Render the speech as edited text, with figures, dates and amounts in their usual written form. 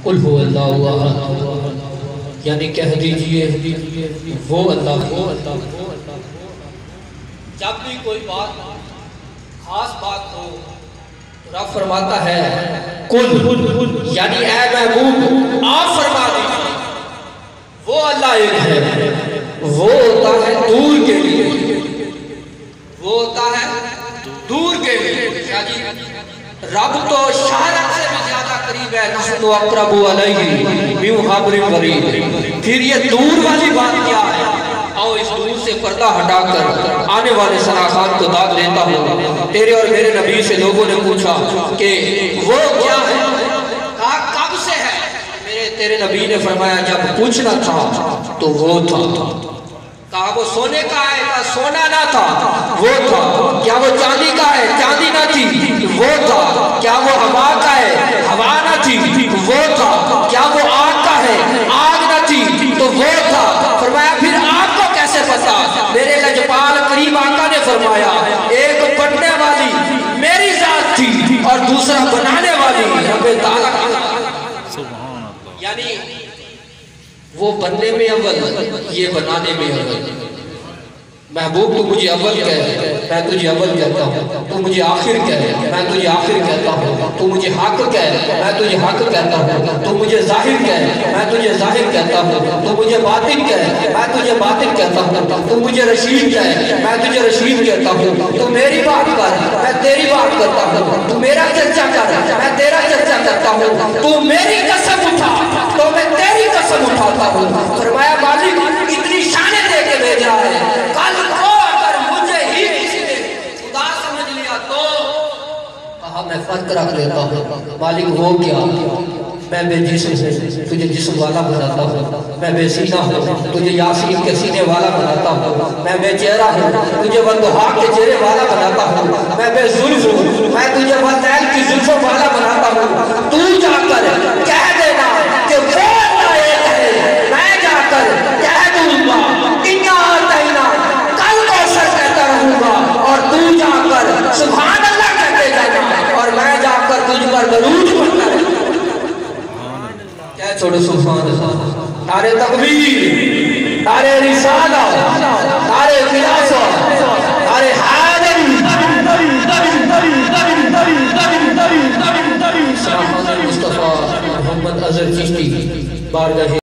قل هو اللہ احد، یعنی کہہ دیجئے وہ اللہ ہے۔ جب بھی کوئی بات خاص بات ہو تو رب فرماتا ہے قل، یعنی اے محبوب آپ فرما دیجئے وہ اللہ ایک ہے، وہ ہوتا ہے دور کے لیے، وہ ہوتا ہے دور کے لیے۔ رب تو شہرت سے بھی زیادہ قریب ہے، نحن اقرب علیہ من حبل الورید۔ پھر یہ دور والی بات کیا ہے؟ آؤ اس دور سے پردہ ہٹا کر آنے والے شناخات کو داد دیتا ہوں۔ تیرے اور میرے نبی سے لوگوں نے پوچھا کہ وہ کیا ہے؟ کہا کب سے ہے؟ تیرے نبی نے فرمایا جب پوچھنا تھا تو وہ تھا۔ کہا وہ سونے کا ہے؟ کہا سونا نہ تھا، وہ تھا۔ کیا وہ چاندی کا ہے؟ چاندی نہ تھی، وہ تھا۔ کیا وہ ہوا کا ہے؟ ہوا نہ تھی، وہ تھا۔ کیا وہ آگ کا ہے؟ آگ نہ تھی تو وہ تھا۔ فرمایا پھر آپ کو کیسے پتا؟ میرے لجپال کریم آقا نے فرمایا ایک بننے والی میری ذات تھی اور دوسرا بنانے والی رب تعالیٰ کی۔ یعنی وہ بننے میں اول، یہ بنانے میں اول۔ محبوب تو مجھے اول کہے، میں تجھے اول کہتا ہوں۔ تو مجھے آخر کہے، میں تجھے آخر کہتا ہوں۔ تو مجھے حق کہے، میں تجھے حق کہتا ہوں۔ تو مجھے ظاہر کہے، میں تجھے ظاہر کہتا ہوں۔ تو مجھے باطن کہے، میں تجھے باطن کہتا ہوں۔ تو مجھے رشید کہے، میں تجھے رشید کہتا ہوں۔ تو میری بات کر، میں تیری بات کرتا ہوں۔ تو میرا چرچا کر، میں تیرا چرچا کرتا ہوں۔ تو میری قسم اٹھا تو میں تیری قسم اٹھاتا ہوں۔ فرمایا مالک اتنی شانیں دے کے بھیجا ہے، کل کو اگر مجھے ہی کسی نے خدا سمجھ لیا تو کہا میں فرق رکھ لیتا ہوں۔ مالک ہو کیا؟ میں بے جسم ہوں، تجھے جسم والا بناتا ہوں۔ میں بے سینہ ہوں، تجھے یاسین کے سینے والا بناتا ہوں۔ میں بے چہرہ ہوں، تجھے وندہا کے چہرے والا بناتا ہوں۔ میں بے زلف ہوں، میں تجھے وندیل کی زلفوں والا بناتا ہوں۔ تو جا کر کہہ دینا کہ وہ اللہ ایک ہے، میں جا کر کہہ دوں گا انہا آتینا، کل کوثر کہتا رہوں گا، اور تو جا کر سبحان اللہ کہتے جانا، اور میں جا کر تجھ پر درود پڑھتا رہوں۔ کیا چھوڑو سبحان اللہ، نعرے تکبیر، نعرے رسالہ، نعرے خلافت، نعرے حیدری، مصطفیٰ محمد اظہر چشتی بارگاہ